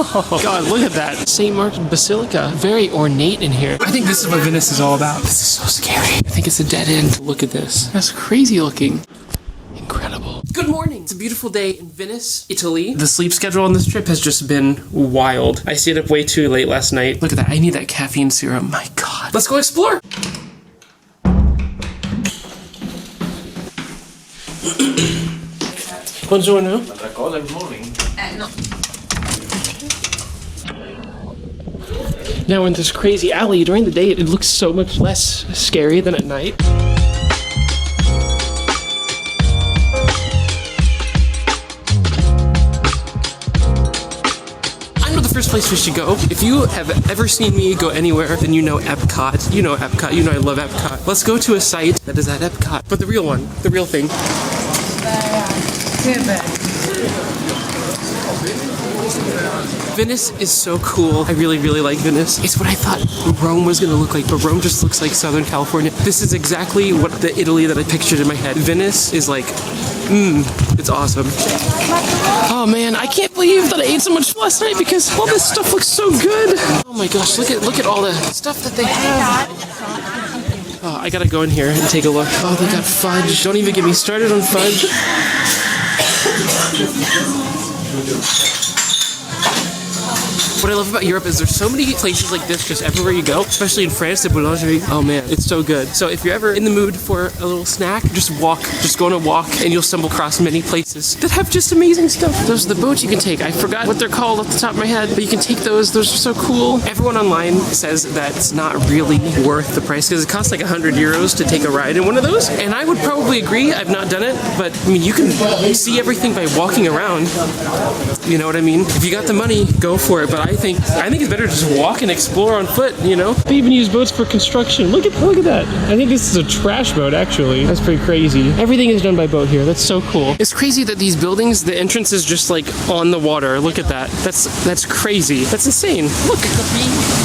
Oh God, look at that. St. Mark's Basilica. Very ornate in here. I think this is what Venice is all about. This is so scary. I think it's a dead end. Look at this. That's crazy looking. Incredible. Good morning. It's a beautiful day in Venice, Italy. The sleep schedule on this trip has just been wild. I stayed up way too late last night. Look at that. I need that caffeine serum. My God. Let's go explore. Buongiorno. Good morning. No. Now in this crazy alley, during the day it looks so much less scary than at night. First place we should go. If you have ever seen me go anywhere, then you know Epcot. You know Epcot. You know I love Epcot. Let's go to a site that is at Epcot, but the real one, the real thing. Venice is so cool. I really, really like Venice. It's what I thought Rome was gonna look like, but Rome just looks like Southern California. This is exactly what the Italy that I pictured in my head. Venice is like, it's awesome. Oh man, I can't believe that I ate so much last night because all this stuff looks so good. Oh my gosh, look at all the stuff that they have. Oh, I gotta go in here and take a look. Oh, they got fudge. Don't even get me started on fudge. What I love about Europe is there's so many places like this just everywhere you go, especially in France, the boulangerie. Oh man, it's so good. So if you're ever in the mood for a little snack, just go on a walk and you'll stumble across many places that have just amazing stuff. Those are the boats you can take. I forgot what they're called off the top of my head, but you can take those. Those are so cool. Everyone online says that it's not really worth the price because it costs like 100 euros to take a ride in one of those. And I would probably agree. I've not done it, but I mean, you can see everything by walking around. You know what I mean? If you got the money, go for it. But I think it's better to just walk and explore on foot, you know? They even use boats for construction. Look at that. I think this is a trash boat, actually. That's pretty crazy. Everything is done by boat here. That's so cool. It's crazy that these buildings, the entrance is just like on the water. Look at that. That's crazy. That's insane. Look.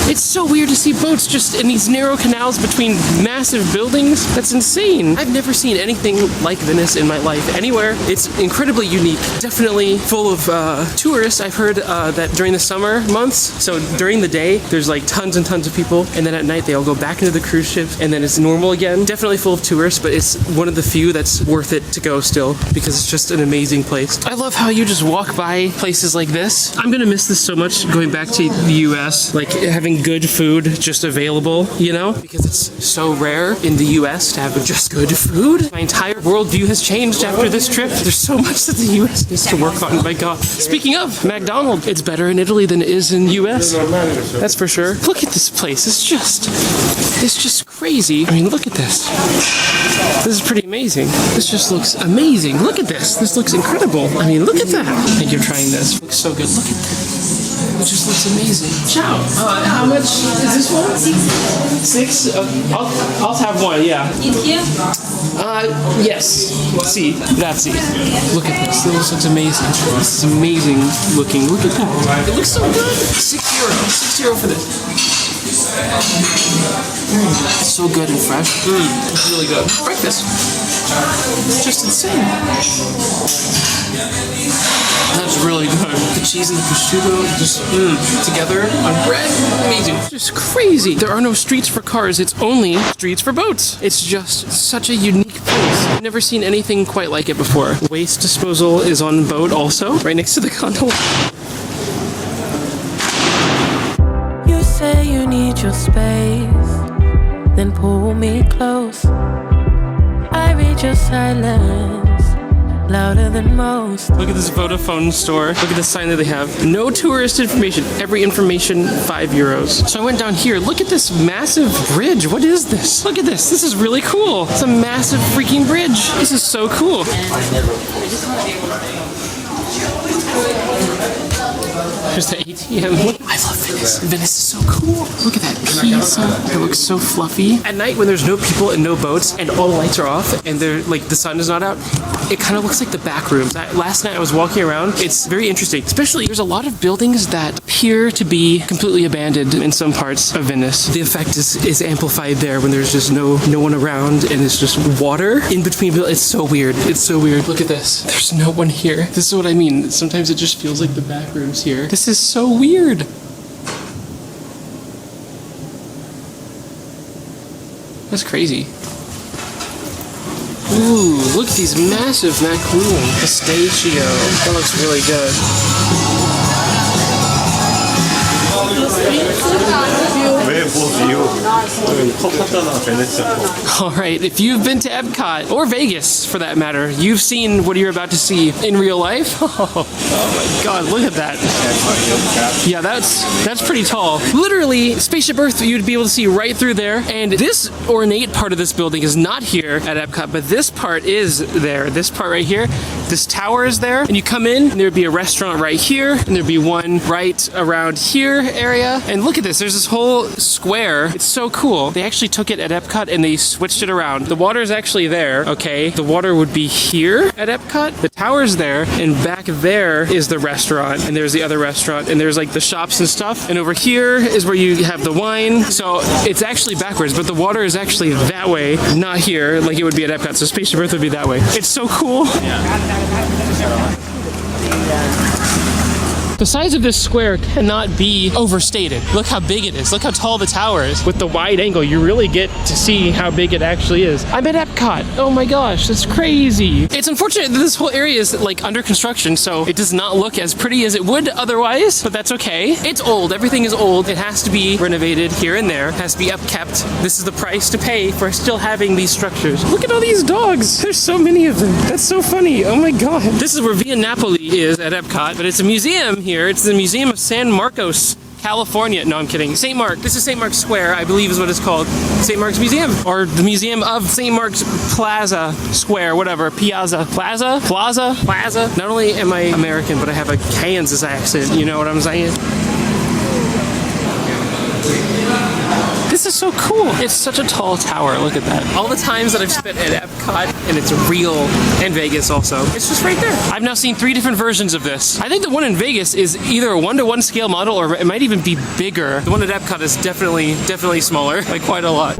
It's so weird to see boats just in these narrow canals between massive buildings. That's insane. I've never seen anything like Venice in my life anywhere. It's incredibly unique. Definitely full of tourists. I've heard that during the summer months, so during the day, there's like tons and tons of people, and then at night they all go back into the cruise ships, and then it's normal again. Definitely full of tourists, but it's one of the few that's worth it to go still, because it's just an amazing place. I love how you just walk by places like this. I'm gonna miss this so much going back to the US, like having good food just available, you know? Because it's so rare in the US to have just good food. My entire worldview has changed after this trip. There's so much that the US needs to work on, my God. Speaking of, McDonald's, it's better in Italy than it is in the US. That's for sure. Look at this place. It's just crazy. I mean, look at this. This is pretty amazing. This just looks amazing. Look at this. This looks incredible. I mean, look at that. I think you're trying this. It looks so good. Look at that. It just looks amazing. Ciao. How much is this one? 6. I'll have one. Yeah. Yes. Sì. Grazie. Look at this. This looks amazing. This is amazing looking. Look at that. It looks so good. €6 for this. It's so good and fresh. It's really good. Breakfast. It's just insane. That's really good. The cheese and the prosciutto just together on bread. Amazing. It's just crazy. There are no streets for cars. It's only streets for boats. It's just such a unique place. I've never seen anything quite like it before. Waste disposal is on boat also, right next to the gondola. You say you need your space, then pull me close. I read your silence. Louder than most. Look at this Vodafone store. Look at the sign that they have. No tourist information. Every information, €5. So I went down here. Look at this massive bridge. What is this? Look at this. This is really cool. It's a massive freaking bridge. This is so cool. There's the ATM. I love Venice. Venice is so cool. Look at that pizza. It looks so fluffy. At night when there's no people and no boats and all the lights are off and they're like the sun is not out, it kind of looks like the back rooms. Last night I was walking around. It's very interesting. Especially there's a lot of buildings that appear to be completely abandoned in some parts of Venice. The effect is amplified there when there's just no one around and it's just water in between. It's so weird. It's so weird. Look at this. There's no one here. This is what I mean. Sometimes it just feels like the back room's here. This is so weird. That's crazy. Ooh, look at these massive macaroon. Pistachio. That looks really good. Alright, if you've been to Epcot, or Vegas for that matter, you've seen what you're about to see in real life. Oh my god, look at that. Yeah, that's pretty tall. Literally, Spaceship Earth you'd be able to see right through there, and this ornate part of this building is not here at Epcot, but this part is there. This part right here, this tower is there, and you come in, and there'd be a restaurant right here, and there'd be one right around here area, and look at this, there's this whole square. It's so cool. They actually took it at Epcot and they switched it around. The water is actually there, okay? The water would be here at Epcot. The tower's there, and back there is the restaurant, and there's the other restaurant, and there's like the shops and stuff, and over here is where you have the wine. So it's actually backwards, but the water is actually that way, not here, like it would be at Epcot. So Spaceship Earth would be that way. It's so cool. The size of this square cannot be overstated. Look how big it is. Look how tall the tower is. With the wide angle, you really get to see how big it actually is. I'm at Epcot. Oh my gosh, that's crazy. It's unfortunate that this whole area is like under construction, so it does not look as pretty as it would otherwise, but that's okay. It's old. Everything is old. It has to be renovated here and there. It has to be upkept. This is the price to pay for still having these structures. Look at all these dogs. There's so many of them. That's so funny. Oh my god. This is where Via Napoli is at Epcot, but it's a museum here. It's the Museum of San Marcos, California. No, I'm kidding. St. Mark. This is St. Mark's Square, I believe is what it's called. St. Mark's Museum. Or the Museum of St. Mark's Plaza Square, whatever. Piazza. Plaza? Plaza? Plaza? Not only am I American, but I have a Kansas accent. You know what I'm saying? This is so cool. It's such a tall tower. Look at that. All the times that I've spent at Epcot, and it's real, and Vegas also, it's just right there. I've now seen 3 different versions of this. I think the one in Vegas is either a 1-to-1 scale model, or it might even be bigger. The one at Epcot is definitely smaller, like quite a lot.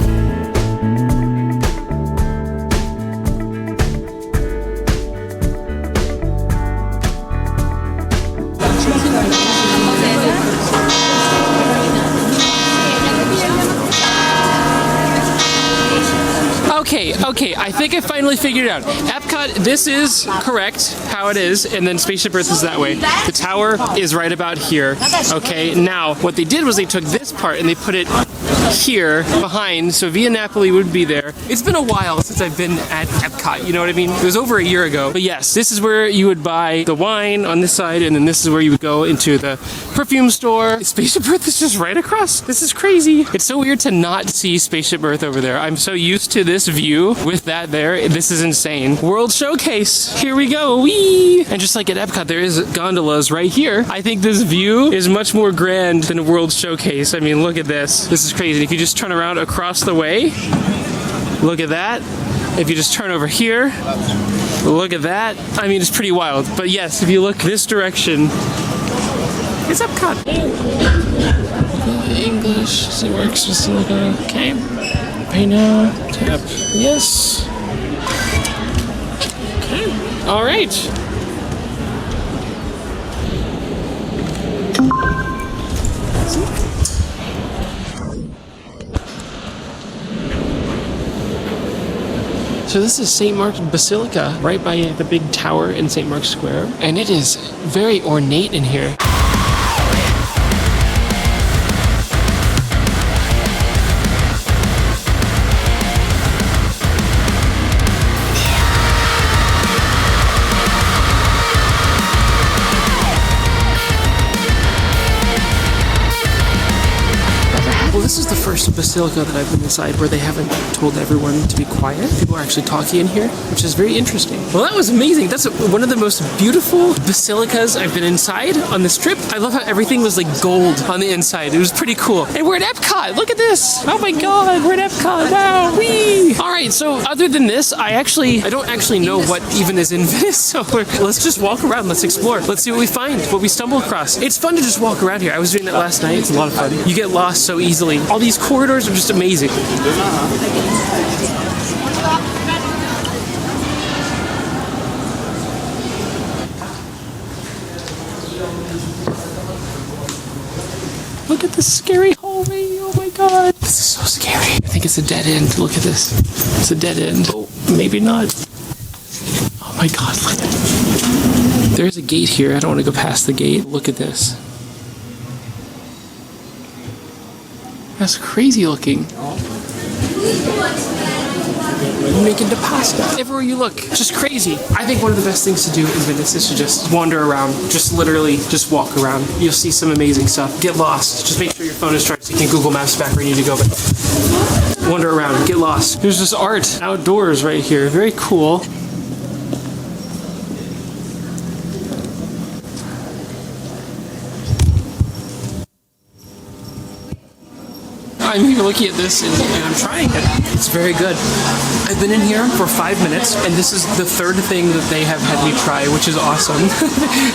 Okay, I think I finally figured it out. Epcot, this is correct, how it is, and then Spaceship Earth is that way. The tower is right about here. Okay, now, what they did was they took this part and they put it here behind, so Via Napoli would be there. It's been a while since I've been at Epcot, you know what I mean? It was over a year ago. But yes, this is where you would buy the wine on this side, and then this is where you would go into the perfume store. Spaceship Earth is just right across. This is crazy. It's so weird to not see Spaceship Earth over there. I'm so used to this view with that there. This is insane. World Showcase. Here we go. Whee! And just like at Epcot, there is gondolas right here. I think this view is much more grand than a World Showcase. I mean, look at this. This is crazy. If you just turn around across the way, look at that. If you just turn over here, look at that. I mean, it's pretty wild. But yes, if you look this direction, it's Epcot. English, it works, Basilica. Okay. Pay now, tap yes. Okay. All right. So this is St. Mark's Basilica, right by the big tower in St. Mark's Square. And it is very ornate in here. Well, this is the first first basilica that I've been inside where they haven't told everyone to be quiet. People are actually talking in here, which is very interesting. Well, that was amazing. That's one of the most beautiful basilicas I've been inside on this trip. I love how everything was like gold on the inside. It was pretty cool. And we're at Epcot. Look at this. Oh my God, we're at Epcot. Wow. Whee. All right, so other than this, I don't actually know what even is in Venice. So let's just walk around. Let's explore. Let's see what we find, what we stumble across. It's fun to just walk around here. I was doing that last night. It's a lot of fun. You get lost so easily. All these corridors are just amazing. Look at this scary hallway. Oh my God. This is so scary. I think it's a dead end. Look at this. It's a dead end. Oh, maybe not. Oh my God. Look. There's a gate here. I don't want to go past the gate. Look at this. That's crazy looking. Making the pasta. Everywhere you look, just crazy. I think one of the best things to do in Venice is to just wander around. Just literally just walk around. You'll see some amazing stuff. Get lost. Just make sure your phone is charged so you can Google Maps back where you need to go. But wander around. Get lost. There's this art outdoors right here. Very cool. I'm here looking at this and I'm trying it. It's very good. I've been in here for 5 minutes and this is the third thing that they have had me try, which is awesome.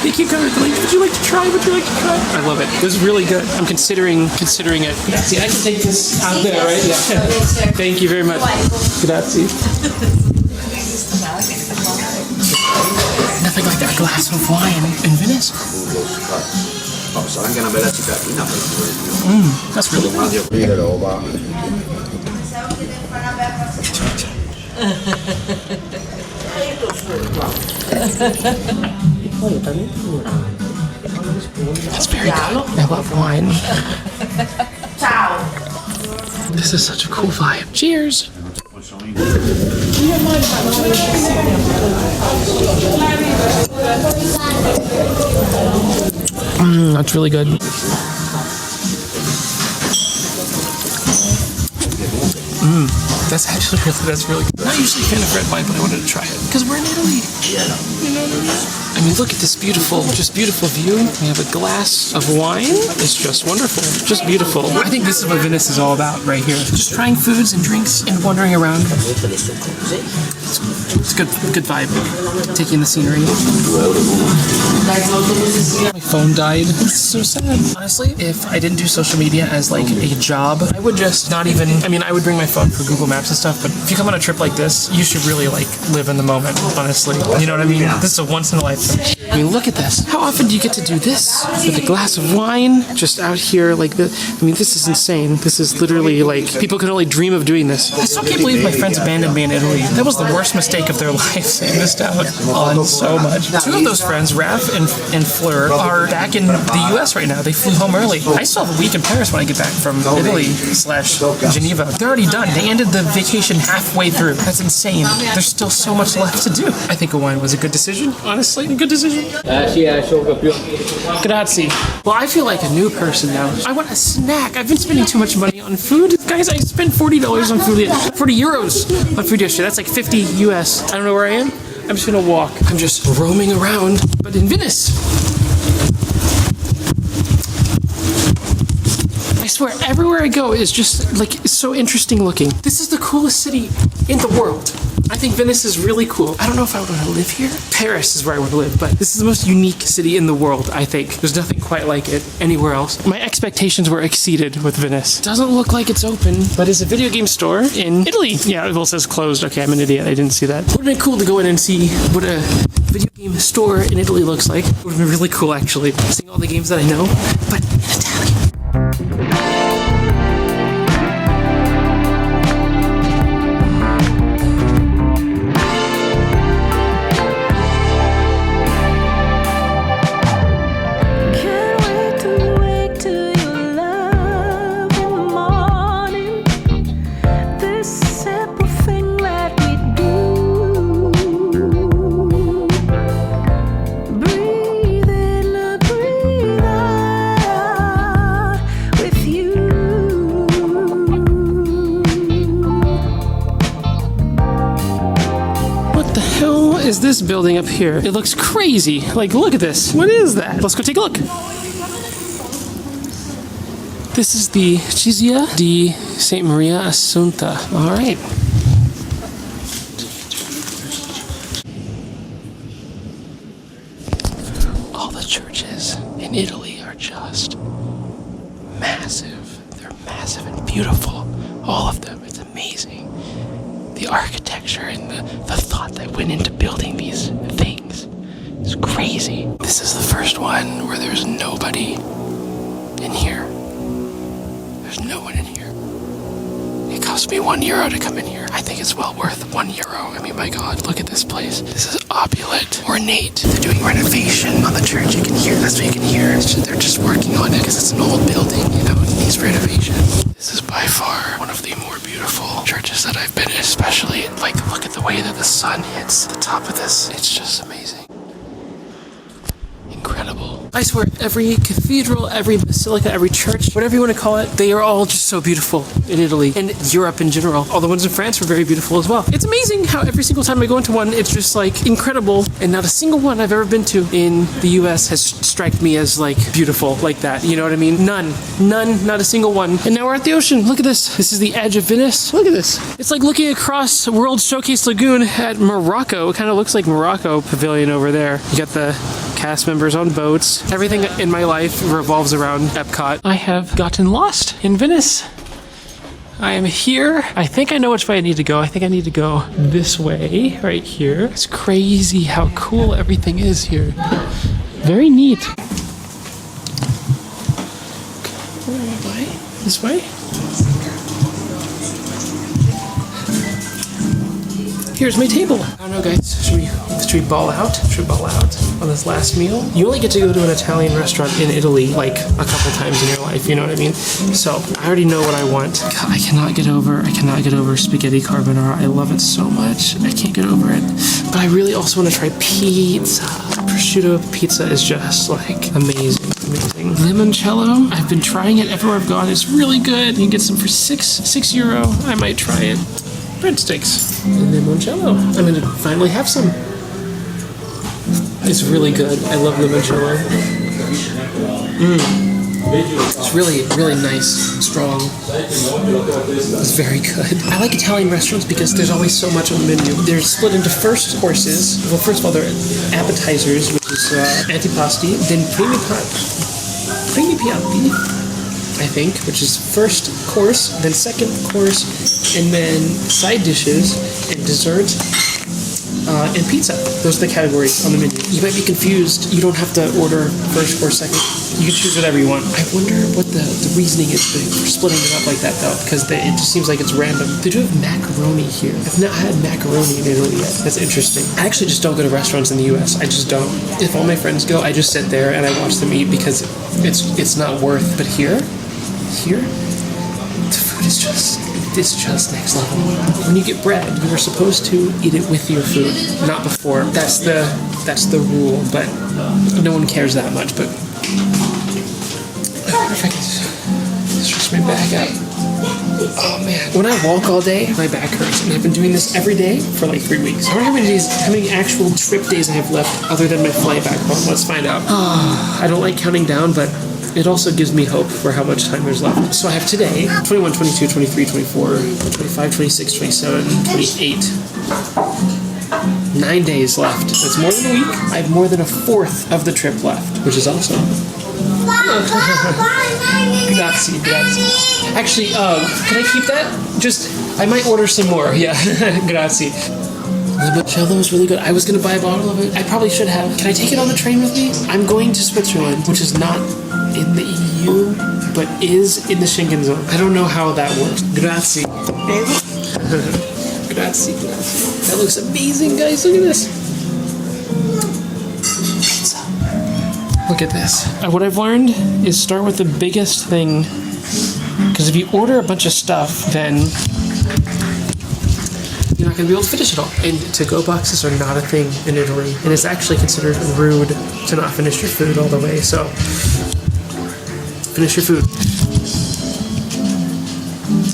They keep coming like, would you like to try? Would you like to try? I love it. This is really good. I'm considering it. See, I can take this out there, right? Yeah. Thank you very much. Grazie. Nothing like that glass of wine in Venice. That's really good. That's very good. I love wine. This is such a cool vibe. Cheers. That's really good. That's really good. Not usually a fan of red wine, but I wanted to try it because we're in Italy. You know what I mean? I mean, look at this beautiful view. We have a glass of wine. It's just wonderful. Just beautiful. I think this is what Venice is all about right here. Just trying foods and drinks and wandering around. It's a good vibe. Taking the scenery. My phone died. It's so sad. Honestly, if I didn't do social media as like a job, I would just not even, I would bring my phone for Google Maps and stuff, but if you come on a trip like this, you should really like live in the moment, honestly. You know what I mean? This is a once in a lifetime. I mean, look at this. How often do you get to do this? With a glass of wine, just out here like this. I mean, this is insane. This is literally like, people can only dream of doing this. I still can't believe my friends abandoned me in Italy. That was the worst mistake of their lives. They missed out on so much. Two of those friends, Raph and Fleur, are back in the US right now. They flew home early. I still have a week in Paris when I get back from Italy/Geneva. They're already done. They ended the vacation halfway through. That's insane. There's still so much left to do. I think a wine was a good decision, honestly. A good decision. Grazie. Well, I feel like a new person now. I want a snack. I've been spending too much money on food. Guys, I spent $40 on food, 40 euros on food yesterday. That's like 50 US. I don't know where I am. I'm just gonna walk. I'm just roaming around, but in Venice. I swear, everywhere I go is just like so interesting looking. This is the coolest city in the world. I think Venice is really cool. I don't know if I would want to live here. Paris is where I would live, but this is the most unique city in the world, I think. There's nothing quite like it anywhere else. My expectations were exceeded with Venice. Doesn't look like it's open, but it's a video game store in Italy. Yeah, it says closed. Okay, I'm an idiot. I didn't see that. Would have been cool to go in and see what a video game store in Italy looks like. Would have been really cool, actually. Seeing all the games that I know, but in Italian. With you this building up here. It looks crazy. Like, look at this. What is that? Let's go take a look. This is the Chiesa di St. Maria Assunta. All right. All the churches in Italy are just massive. They're massive and beautiful. All of them. It's amazing. The architecture and the thought that went into building these things is crazy. This is the first one where there's nobody in here. There's no one in here. It cost me €1 to come in here. I think it's well worth €1. I mean, my God, look at this place. This is opulent, ornate. They're doing renovation on the church. You can hear, that's what you can hear. They're just working on it because it's an old building, you know, it needs renovation. This is by far one of the more beautiful churches that I've been in, especially, like, look at the way that the sun hits the top of this. It's just amazing. Incredible. I swear, every cathedral, every basilica, every church, whatever you want to call it, they are all just so beautiful in Italy and Europe in general. All the ones in France were very beautiful as well. It's amazing how every single time I go into one, it's just like incredible. And not a single one I've ever been to in the US has struck me as like beautiful like that. You know what I mean? None, not a single one. And now we're at the ocean. Look at this. This is the edge of Venice. Look at this. It's like looking across World Showcase Lagoon at Morocco. It kind of looks like Morocco Pavilion over there. You got the cast members on boats. Everything in my life revolves around Epcot. I have gotten lost in Venice. I am here. I think I know which way I need to go. I think I need to go this way, right here. It's crazy how cool everything is here. Very neat. Why? This way? Here's my table. I don't know, guys. Should we ball out? Should we ball out on this last meal? You only get to go to an Italian restaurant in Italy like a couple times in your life, you know what I mean? So I already know what I want. God, I cannot get over spaghetti carbonara. I love it so much. I can't get over it. But I really also want to try pizza. Prosciutto pizza is just like amazing. Limoncello. I've been trying it everywhere I've gone. It's really good. You can get some for €6. I might try it. Breadsticks and limoncello. I'm gonna finally have some. It's really good. I love limoncello. It's really, really nice, strong. It's very good. I like Italian restaurants because there's always so much on the menu. They're split into first courses. Well, first of all, they're appetizers, which is antipasti, then primi piatti, I think, which is first course, then second course, and then side dishes and dessert and pizza. Those are the categories on the menu. You might be confused. You don't have to order first or second. You can choose whatever you want. I wonder what the reasoning is for splitting it up like that, though, because it just seems like it's random. They do have macaroni here. I've not had macaroni in Italy yet. That's interesting. I actually just don't go to restaurants in the U.S. I just don't. If all my friends go, I just sit there and I watch them eat because it's not worth. But here, the food is just next level. When you get bread, you are supposed to eat it with your food, not before. That's the rule, but no one cares that much. But I wonder if I can stretch my back out. Oh man, when I walk all day, my back hurts, and I've been doing this every day for like 3 weeks. I wonder how many actual trip days I have left other than my flight back home. Let's find out. I don't like counting down, but it also gives me hope for how much time there's left. So I have today, 21, 22, 23, 24, 25, 26, 27, 28. 9 days left. That's more than a week. I have more than a fourth of the trip left, which is awesome. Grazie. Actually, can I keep that? I might order some more. Yeah, grazie. Limoncello is really good. I was going to buy a bottle of it. I probably should have. Can I take it on the train with me? I'm going to Switzerland, which is not in the EU, but is in the Schengen zone. I don't know how that works. Grazie. Grazie. That looks amazing, guys. Look at this. Pizza. Look at this. What I've learned is start with the biggest thing, because if you order a bunch of stuff, then you're not going to be able to finish it all. And to-go boxes are not a thing in Italy, and it's actually considered rude to not finish your food all the way, so finish your food.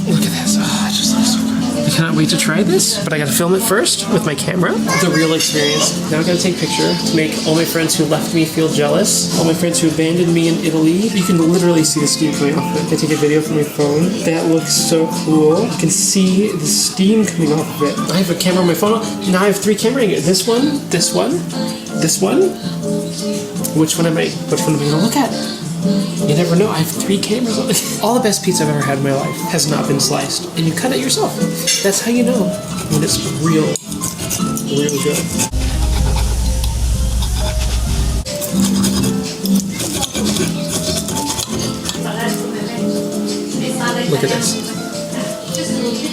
Look at this. Oh, it just looks so good. Look cannot wait to try this, but I gotta film it first with my camera. The real experience. Now I gotta take a picture to make all my friends who left me feel jealous, all my friends who abandoned me in Italy. You can literally see the steam coming off of it. I take a video from my phone. That looks so cool. You can see the steam coming off of it. I have a camera on my phone. Now I have 3 camera angles. This one, this one, this one. Which one am I gonna look at? You never know, I have 3 cameras on it. All the best pizza I've ever had in my life has not been sliced. And you cut it yourself. That's how you know when it's really good. Look at this.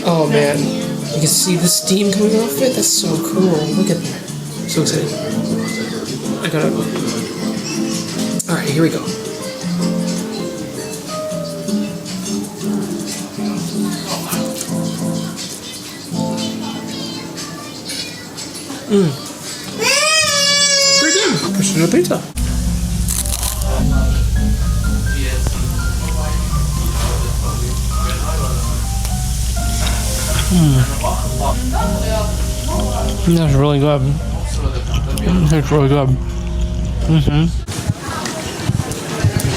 Oh man, you can see the steam coming off it. That's so cool. Look at that. So excited. I gotta. All right, here we go. Pretty good. Push it in a pizza. That's really good. That's really good.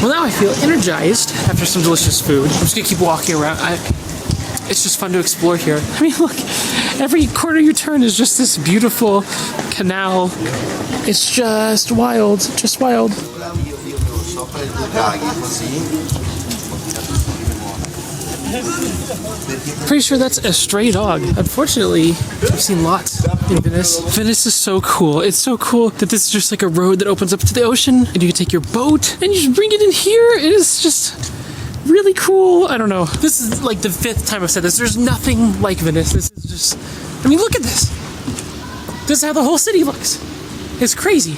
Well, now I feel energized after some delicious food. I'm just gonna keep walking around. It's just fun to explore here. I mean, look, every corner you turn is just this beautiful canal. It's just wild, just wild. Pretty sure that's a stray dog. Unfortunately, I've seen lots in Venice. Venice is so cool. It's so cool that this is just like a road that opens up to the ocean, and you can take your boat and you just bring it in here. It is just really cool. I don't know. This is like the 5th time I've said this. There's nothing like Venice. This is just, I mean, look at this. This is how the whole city looks. It's crazy.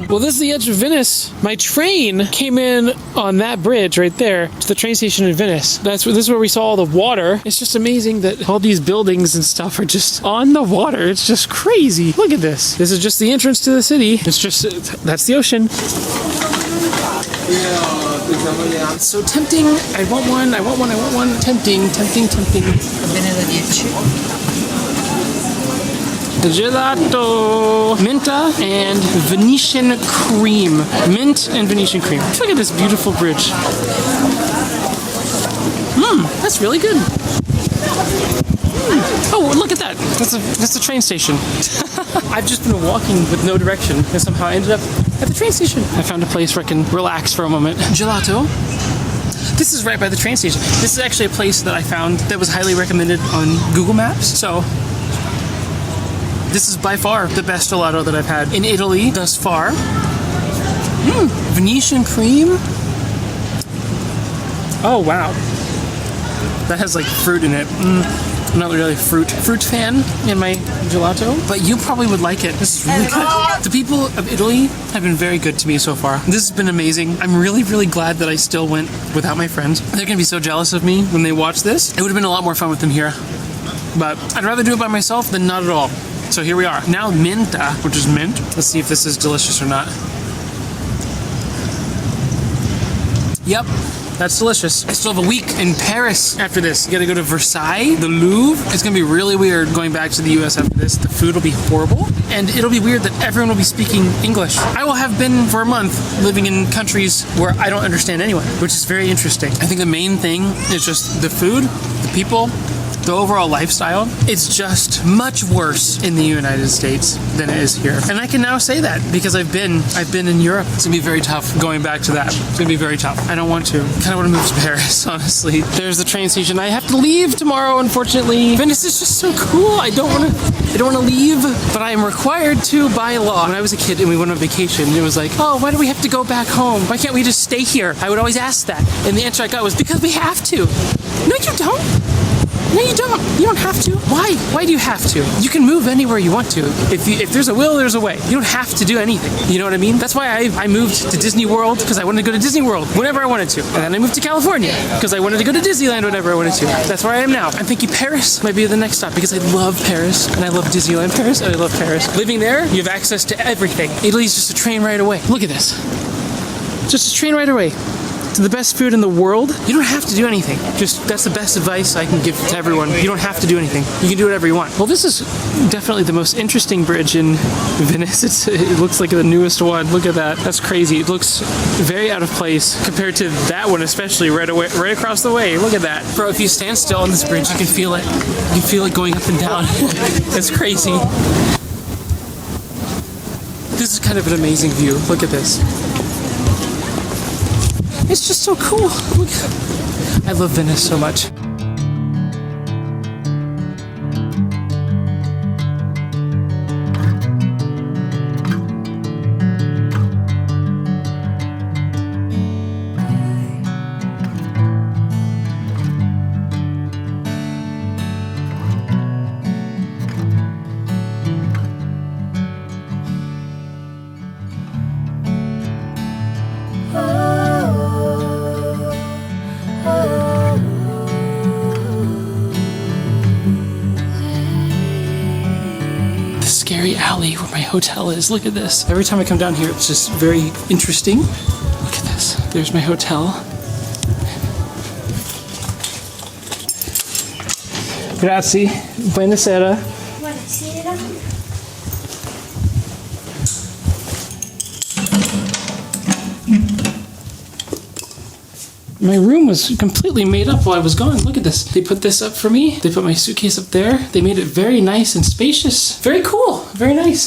Well, this is the edge of Venice. My train came in on that bridge right there to the train station in Venice. This is where we saw all the water. It's just amazing that all these buildings and stuff are just on the water. It's just crazy. Look at this. This is just the entrance to the city. It's just, that's the ocean. It's so tempting. I want one. I want one. I want one. Tempting, tempting, tempting. Gelato, Minta, and Venetian cream. Mint and Venetian cream. Look at this beautiful bridge. That's really good. Oh, look at that. That's a train station. I've just been walking with no direction, and somehow I ended up at the train station. I found a place where I can relax for a moment. Gelato. This is right by the train station. This is actually a place that I found that was highly recommended on Google Maps. So this is by far the best gelato that I've had in Italy thus far. Venetian cream. Oh, wow. That has like fruit in it. I'm not really a fruit fan in my gelato, but you probably would like it. This is really good. The people of Italy have been very good to me so far. This has been amazing. I'm really, really glad that I still went without my friends. They're gonna be so jealous of me when they watch this. It would have been a lot more fun with them here, but I'd rather do it by myself than not at all. So here we are. Now Minta, which is mint. Let's see if this is delicious or not. Yep, that's delicious. I still have a week in Paris after this. You gotta go to Versailles, the Louvre. It's gonna be really weird going back to the US after this. The food will be horrible, and it'll be weird that everyone will be speaking English. I will have been for a month living in countries where I don't understand anyone, which is very interesting. I think the main thing is just the food, the people, the overall lifestyle. It's just much worse in the United States than it is here. And I can now say that because I've been in Europe. It's gonna be very tough going back to that. It's gonna be very tough. I don't want to. Kind of want to move to Paris, honestly. There's the train station. I have to leave tomorrow, unfortunately. Venice is just so cool. I don't want to leave, but I am required to by law. When I was a kid and we went on vacation, it was like, oh, why do we have to go back home? Why can't we just stay here? I would always ask that. And the answer I got was, because we have to. No, you don't. No, you don't. You don't have to. Why? Why do you have to? You can move anywhere you want to. If there's a will, there's a way. You don't have to do anything. You know what I mean? That's why I moved to Disney World, because I wanted to go to Disney World whenever I wanted to. And then I moved to California because I wanted to go to Disneyland whenever I wanted to. That's where I am now. I'm thinking Paris might be the next stop because I love Paris and I love Disneyland Paris and I love Paris. Living there, you have access to everything. Italy's just a train right away. Look at this. Just a train right away. To the best food in the world. You don't have to do anything. That's the best advice I can give to everyone. You don't have to do anything. You can do whatever you want. Well, this is definitely the most interesting bridge in Venice. It looks like the newest one. Look at that. That's crazy. It looks very out of place compared to that one, especially right across the way. Look at that. Bro, if you stand still on this bridge, you can feel it. You can feel it going up and down. It's crazy. This is kind of an amazing view. Look at this. It's just so cool. Look. I love Venice so much. Scary alley where my hotel is. Look at this. Every time I come down here, it's just very interesting. Look at this. There's my hotel. Grazie. Buonasera. Buonasera. My room was completely made up while I was gone. Look at this. They put this up for me. They put my suitcase up there. They made it very nice and spacious. Very cool. Very nice.